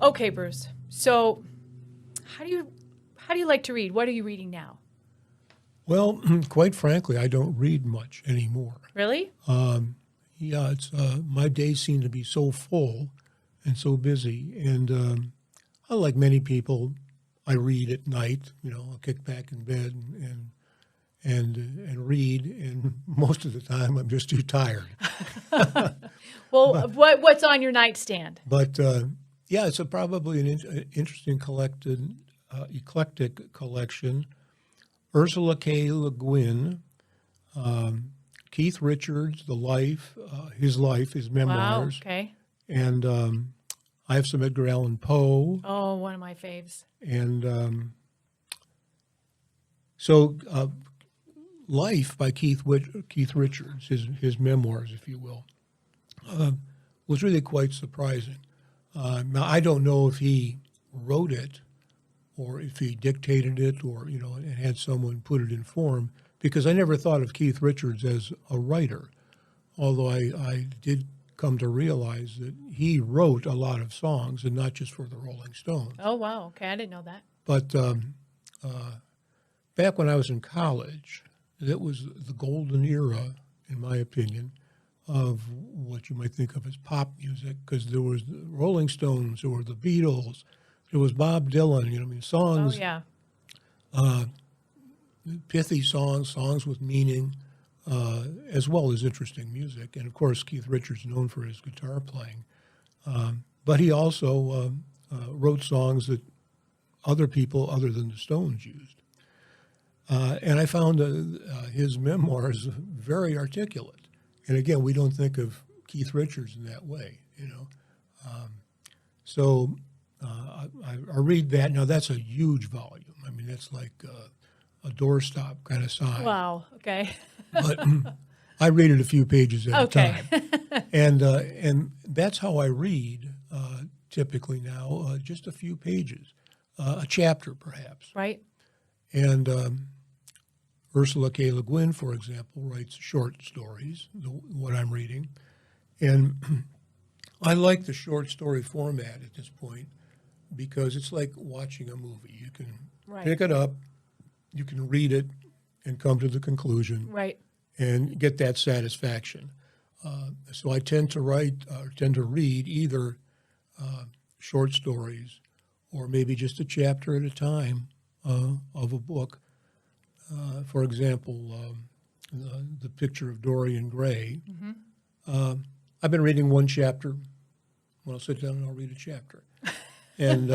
Okay, Bruce. So, how do you like to read? What are you reading now? Well, quite frankly, I don't read much anymore. Really? Yeah, it's my days seem to be so full and so busy, and unlike many people, I read at night. I'll kick back in bed and read, and most of the time I'm just too tired. Well, what's on your nightstand? But yeah, it's probably an interesting eclectic collection. Ursula K. Le Guin, Keith Richards, his life, his memoirs. Wow. Okay. And I have some Edgar Allan Poe. Oh, one of my faves. And so Life by Keith Richards, his memoirs, if you will, was really quite surprising. Now, I don't know if he wrote it or if he dictated it or, and had someone put it in form, because I never thought of Keith Richards as a writer, although I did come to realize that he wrote a lot of songs, and not just for the Rolling Stones. Oh, wow. Okay, I didn't know that. But back when I was in college, that was the golden era, in my opinion, of what you might think of as pop music, because there was the Rolling Stones, there were the Beatles, there was Bob Dylan, songs, Oh, yeah. pithy songs with meaning, as well as interesting music. And of course, Keith Richards, known for his guitar playing. But he also wrote songs that other people other than the Stones used. And I found his memoirs very articulate. And again, we don't think of Keith Richards in that way, So I read that. Now, that's a huge volume. I mean, that's like a doorstop kind of size. Wow. Okay. But I read it a few pages at Okay. a time. And that's how I read typically now, just a few pages, a chapter perhaps. Right. And Ursula K. Le Guin, for example, writes short stories, what I'm reading. And I like the short story format at this point because it's like watching a movie. You can pick it up, you can read it, and come to the conclusion. Right. And get that satisfaction. So I tend to read either short stories or maybe just a chapter at a time of a book. For example, the Picture of Dorian Gray. Mm-hmm. I've been reading one chapter. Well, I'll sit down and I'll read a chapter. And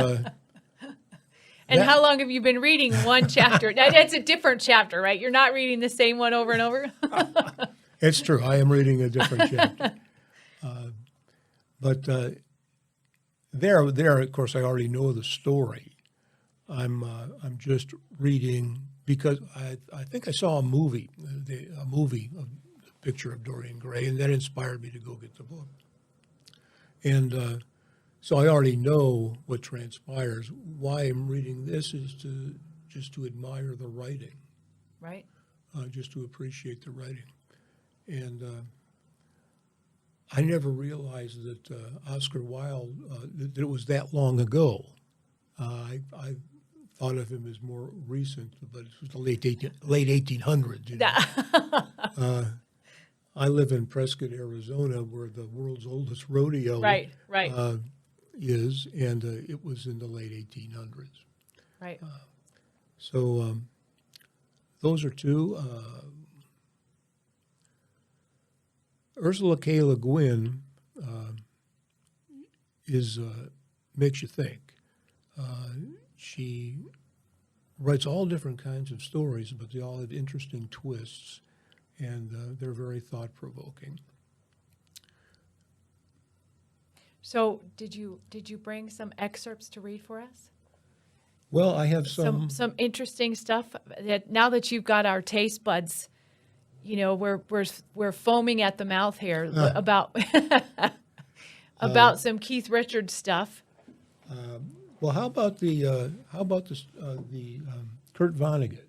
and how long have you been reading one chapter? That's a different chapter, right? You're not reading the same one over and over? It's true. I am reading a different chapter. But there, of course, I already know the story. I'm just reading because I think I saw a movie of the Picture of Dorian Gray, and that inspired me to go get the book. And so I already know what transpires. Why I'm reading this is just to admire the writing, right? Just to appreciate the writing. And I never realized that Oscar Wilde, that it was that long ago. I thought of him as more recent, but it was the late 1800s. I live in Prescott, Arizona, where the world's oldest rodeo is, and it was in the late 1800s. Right. So those are two. Ursula K. Le Guin makes you think. She writes all different kinds of stories, but they all have interesting twists, and they're very thought-provoking. So did you bring some excerpts to read for us? Well, I have some interesting stuff that now that you've got our taste buds, we're foaming at the mouth here about some Keith Richards stuff. Well, how about the Kurt Vonnegut?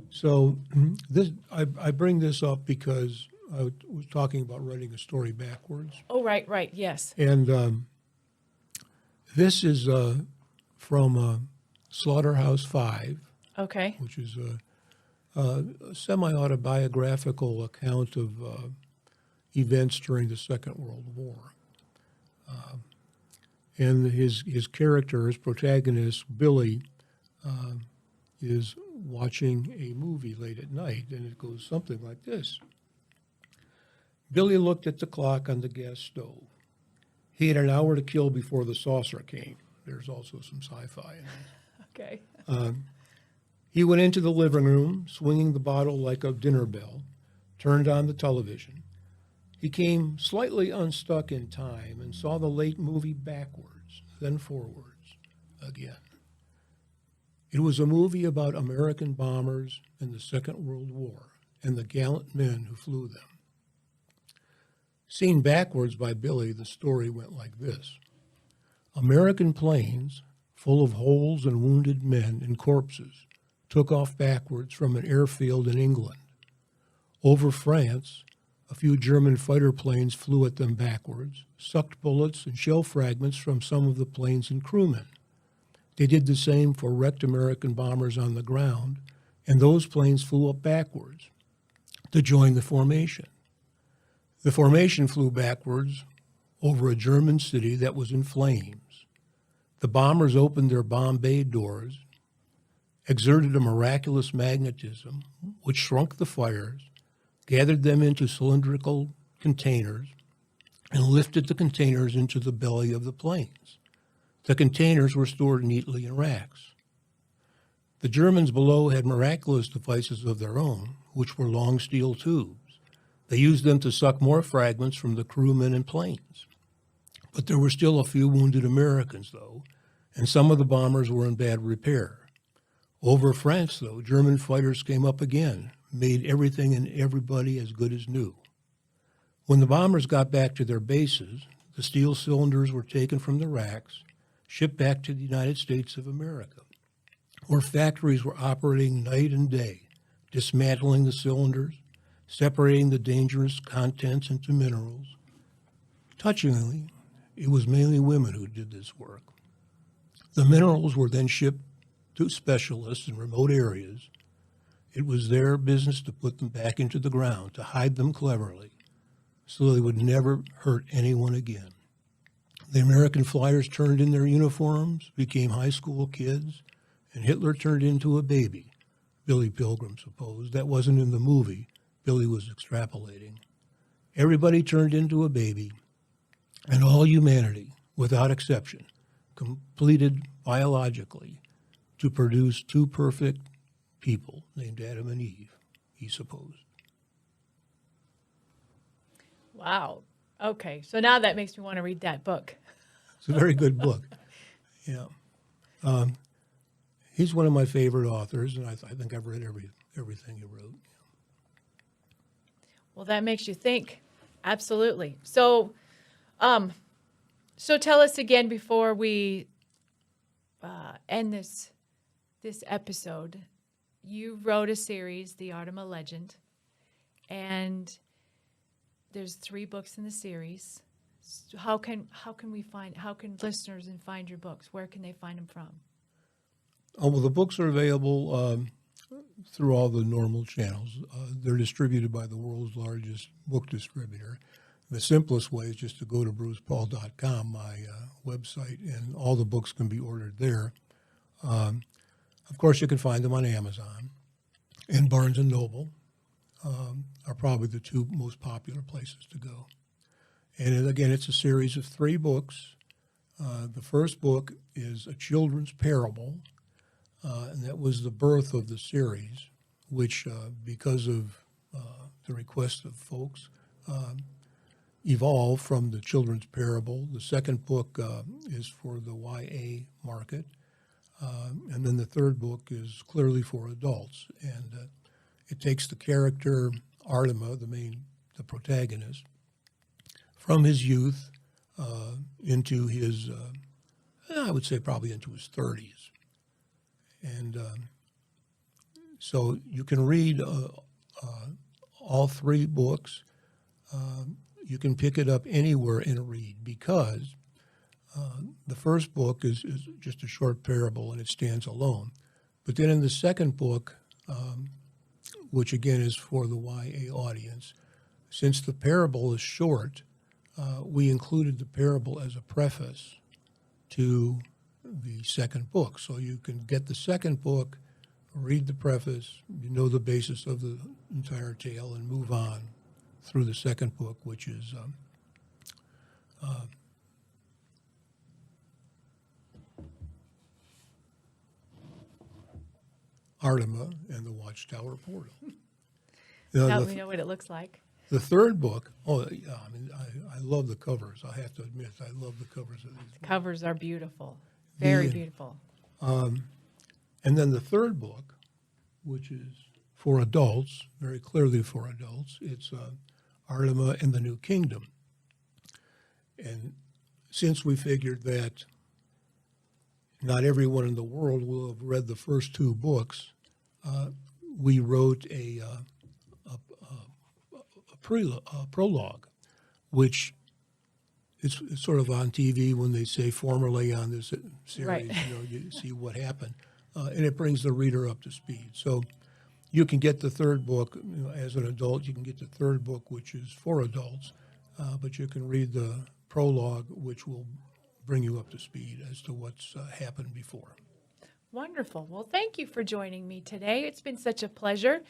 So this I bring this up because I was talking about writing a story backwards. Oh, right, yes. And This is from Slaughterhouse-Five, Okay. which is a semi-autobiographical account of events during the Second World War. And his character, his protagonist, Billy, is watching a movie late at night, and it goes something like this. Billy looked at the clock on the gas stove. He had an hour to kill before the saucer came. There's also some sci-fi in it. Okay. He went into the living room, swinging the bottle like a dinner bell, turned on the television. He came slightly unstuck in time and saw the late movie backwards, then forwards again. It was a movie about American bombers in the Second World War and the gallant men who flew them. Seen backwards by Billy, the story went like this. American planes, full of holes and wounded men and corpses, took off backwards from an airfield in England. Over France, a few German fighter planes flew at them backwards, sucked bullets and shell fragments from some of the planes and crewmen. They did the same for wrecked American bombers on the ground, and those planes flew up backwards to join the formation. The formation flew backwards over a German city that was in flames. The bombers opened their bomb bay doors, exerted a miraculous magnetism, which shrunk the fires, gathered them into cylindrical containers, and lifted the containers into the belly of the planes. The containers were stored neatly in racks. The Germans below had miraculous devices of their own, which were long steel tubes. They used them to suck more fragments from the crewmen and planes. But there were still a few wounded Americans, though, and some of the bombers were in bad repair. Over France, though, German fighters came up again, made everything and everybody as good as new. When the bombers got back to their bases, the steel cylinders were taken from the racks, shipped back to the United States of America, where factories were operating night and day, dismantling the cylinders, separating the dangerous contents into minerals. Touchingly, it was mainly women who did this work. The minerals were then shipped to specialists in remote areas. It was their business to put them back into the ground, to hide them cleverly, so they would never hurt anyone again. The American flyers turned in their uniforms, became high school kids, and Hitler turned into a baby. Billy Pilgrim supposed. That wasn't in the movie. Billy was extrapolating. Everybody turned into a baby, and all humanity, without exception, completed biologically to produce two perfect people named Adam and Eve, he supposed. Wow. Okay. So now that makes me want to read that book. It's a very good book. Yeah. He's one of my favorite authors, and I think I've read everything he wrote. Well, that makes you think. Absolutely. So, so tell us again before we end this episode. You wrote a series, The Artima Legend, and there's 3 books in the series. So how can listeners find your books? Where can they find them from? Oh, well, the books are available through all the normal channels. They're distributed by the world's largest book distributor. The simplest way is just to go to brucepaul.com, my website, and all the books can be ordered there. Of course, you can find them on Amazon, and Barnes & Noble are probably the 2 most popular places to go. And again, it's a series of 3 books. The first book is a children's parable, and that was the birth of the series, which, because of the request of folks, evolved from the children's parable. The second book is for the YA market, and then the third book is clearly for adults. And it takes the character Artima, the protagonist, from his youth into his, I would say probably into his 30s. And so you can read all 3 books. You can pick it up anywhere and read because The first book is just a short parable and it stands alone. But then in the second book, which again is for the YA audience, since the parable is short, we included the parable as a preface to the second book. So you can get the second book, read the preface, you know the basis of the entire tale, and move on through the second book, which is Artima and the Watchtower Portal. Let me know what it looks like. The third book, I love the covers. I have to admit, I love the covers of these. The covers are beautiful, very beautiful. And then the third book, which is for adults, very clearly for adults, it's Artima and the New Kingdom. And since we figured that not everyone in the world will have read the first two books, we wrote a prologue, which it's sort of on TV when they say formerly on this series, Right. You see what happened. And it brings the reader up to speed. So you can get the third book, as an adult, you can get the third book, which is for adults, but you can read the prologue, which will bring you up to speed as to what's happened before. Wonderful. Well, thank you for joining me today. It's been such a pleasure.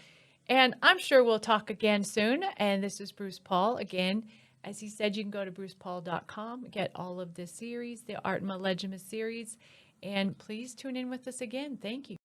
And I'm sure we'll talk again soon. And this is Bruce Paul. Again, as he said, you can go to brucepaul.com, get all of this series, the Artima Legimus series. And please tune in with us again. Thank you.